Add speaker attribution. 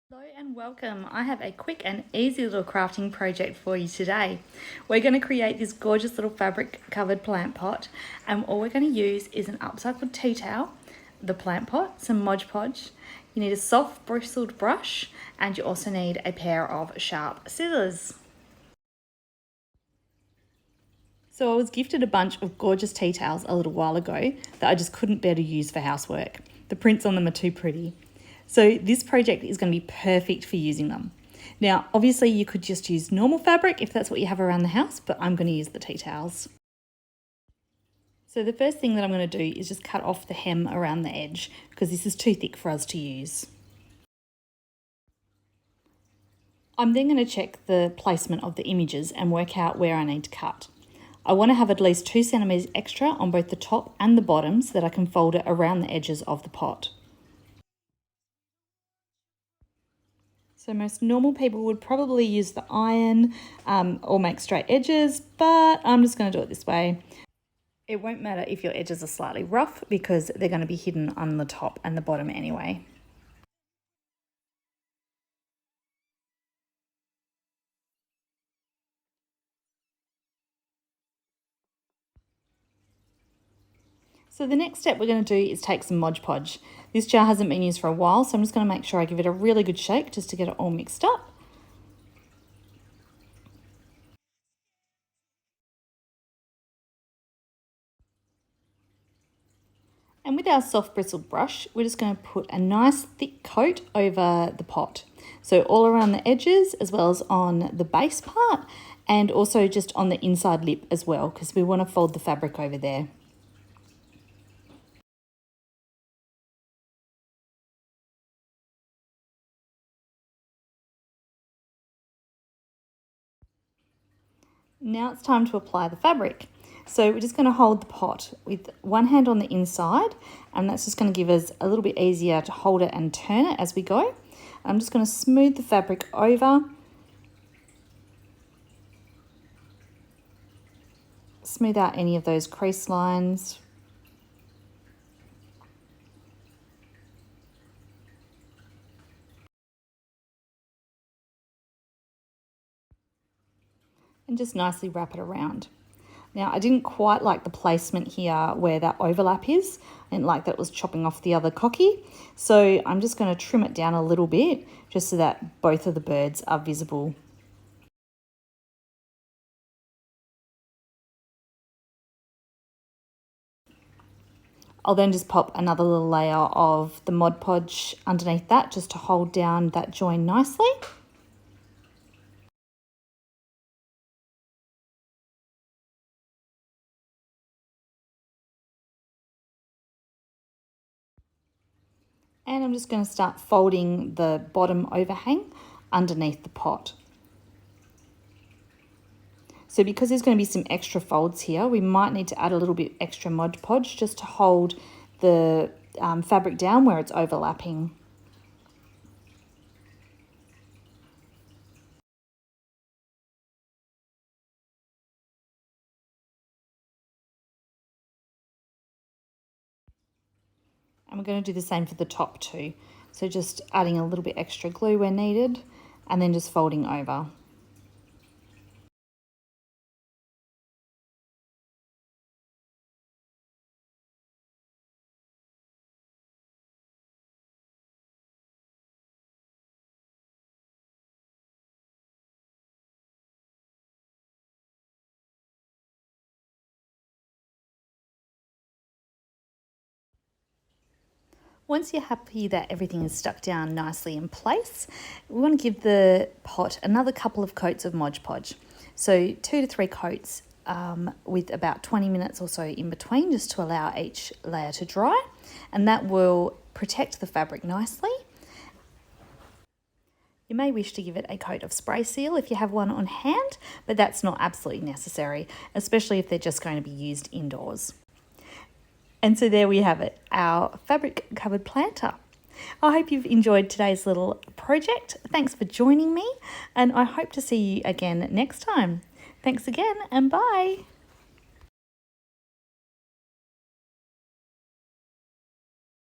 Speaker 1: Hello and welcome. I have a quick and easy little crafting project for you today. We're going to create this gorgeous little fabric covered plant pot, and all we're going to use is an upcycled tea towel, the plant pot, some Mod Podge. You need a soft bristled brush, and you also need a pair of sharp scissors. So I was gifted a bunch of gorgeous tea towels a little while ago that I just couldn't bear to use for housework. The prints on them are too pretty. So this project is going to be perfect for using them. Now, obviously you could just use normal fabric if that's what you have around the house, but I'm going to use the tea towels. So the first thing that I'm going to do is just cut off the hem around the edge because this is too thick for us to use. I'm then going to check the placement of the images and work out where I need to cut. I want to have at least 2 centimeters extra on both the top and the bottom so that I can fold it around the edges of the pot. So most normal people would probably use the iron or make straight edges, but I'm just going to do it this way. It won't matter if your edges are slightly rough because they're going to be hidden on the top and the bottom anyway. So the next step we're going to do is take some Mod Podge. This jar hasn't been used for a while, so I'm just going to make sure I give it a really good shake just to get it all mixed up. And with our soft bristled brush, we're just going to put a nice thick coat over the pot. So all around the edges as well as on the base part, and also just on the inside lip as well, because we want to fold the fabric over there. Now it's time to apply the fabric. So we're just going to hold the pot with one hand on the inside, and that's just going to give us a little bit easier to hold it and turn it as we go. I'm just going to smooth the fabric over. Smooth out any of those crease lines. And just nicely wrap it around. Now, I didn't quite like the placement here where that overlap is. I didn't like that it was chopping off the other cocky. So I'm just going to trim it down a little bit just so that both of the birds are visible. I'll then just pop another little layer of the Mod Podge underneath that just to hold down that join nicely. And I'm just going to start folding the bottom overhang underneath the pot. So because there's going to be some extra folds here, we might need to add a little bit extra Mod Podge just to hold the fabric down where it's overlapping. And we're going to do the same for the top too. So just adding a little bit extra glue where needed and then just folding over. Once you're happy that everything is stuck down nicely in place, we want to give the pot another couple of coats of Mod Podge. So 2 to 3 coats with about 20 minutes or so in between, just to allow each layer to dry, and that will protect the fabric nicely. You may wish to give it a coat of spray seal if you have one on hand, but that's not absolutely necessary, especially if they're just going to be used indoors. And so there we have it, our fabric covered planter. I hope you've enjoyed today's little project. Thanks for joining me, and I hope to see you again next time. Thanks again, and bye.